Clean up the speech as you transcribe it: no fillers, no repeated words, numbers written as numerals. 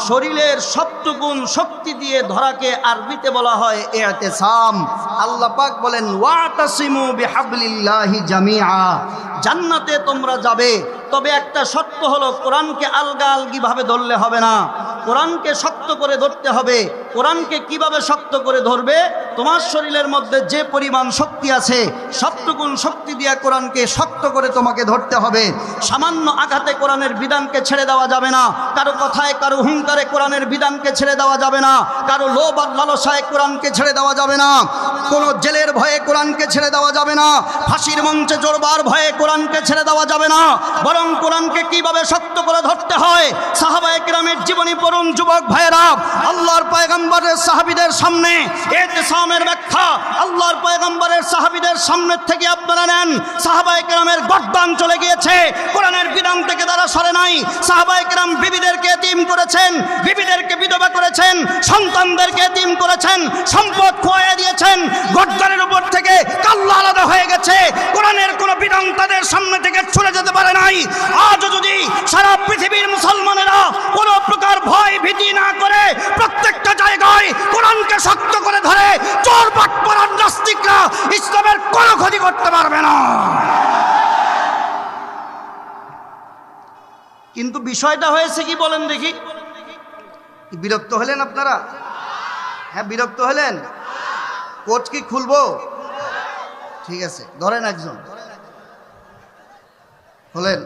শরীরের সবটুকুন শক্তি দিয়ে ধরাকে আরবিতে বলা হয় ইতিসাম। আল্লাহ পাক বলেন ওয়াতাসিমু বিহাবলিল্লাহি জামিআ। জান্নাতে তোমরা যাবে, তবে একটা শর্ত হলো কোরআনকে আলগাআলগিভাবে ধরলে হবে না, কোরআনকে শক্ত করে ধরতে হবে। কোরআনকে কিভাবে শক্ত করে ধরবে? তোমার শরীরের মধ্যে যে পরিমাণ শক্তি আছে সবটুকুন শক্তি দিয়ে কোরআনকে শক্ত করে তোমাকে ধরতে হবে। সামান্য আঘাতে কোরআনের বিধানকে ছেড়ে দেওয়া যাবে না, কারো কথায় কারো হুঙ্কারে কোরআনের বিধানকে ছেড়ে দেওয়া যাবে না, কারো লোভ আর লালসায় কোরআনকে ছেড়ে দেওয়া যাবে না, কোনো জেলের ভয়ে কোরআনকে ছেড়ে দেওয়া যাবে না, ফাঁসির মঞ্চে জড়বার ভয়ে কোরআনকে ছেড়ে দেওয়া যাবে না। বরং কোরআনকে কিভাবে শক্ত করে ধরতে হয় সাহাবায়ে কেরামের জীবনী পড়ুন যুবক ভাইয়েরা। আল্লাহর পয়গম্বরের সাহাবীদের সামনে ইতিসামের ব্যাখ্যা আল্লাহর পয়গম্বরের সাহাবীদের সামনে থেকে আপনারা নেন। সাহাবায়ে কেরামের গর্দান চলে গিয়েছে, কোরআনের বিধান থেকে তারা সরে নাই। সাহাবায়ে কেরাম বিবিদেরকে এতিম করেছেন, বিবিদেরকে বিধবা করেছেন, সন্তানদেরকে এতিম করেছেন, সম্পদ খোয়াইয়া দিয়েছেন। গর্দানের উপর থেকে কাল্লা আলাদা হয়ে গেছে, কোরআনের কোনো বিধান তাদের সামনে থেকে ছুড়ে যেতে পারে নাই। আজও যদি সারা পৃথিবীর মুসলমানেরা কোনো প্রকার ভয় ভীতি না করে প্রত্যেকটা জায়গায় কোরআনকে শক্ত করে ধরে, চোর বাটপার আর নাস্তিকরা ইসলামের কোনো ক্ষতি করতে পারবে না। কিন্তু বিষয়টা হয়েছে কি বলেন দেখি? বিরক্ত হলেন আপনারা? হ্যাঁ, বিরক্ত হলেন? কোচ কি খুলবো? ঠিক আছে, ধরেন একজন হলেন।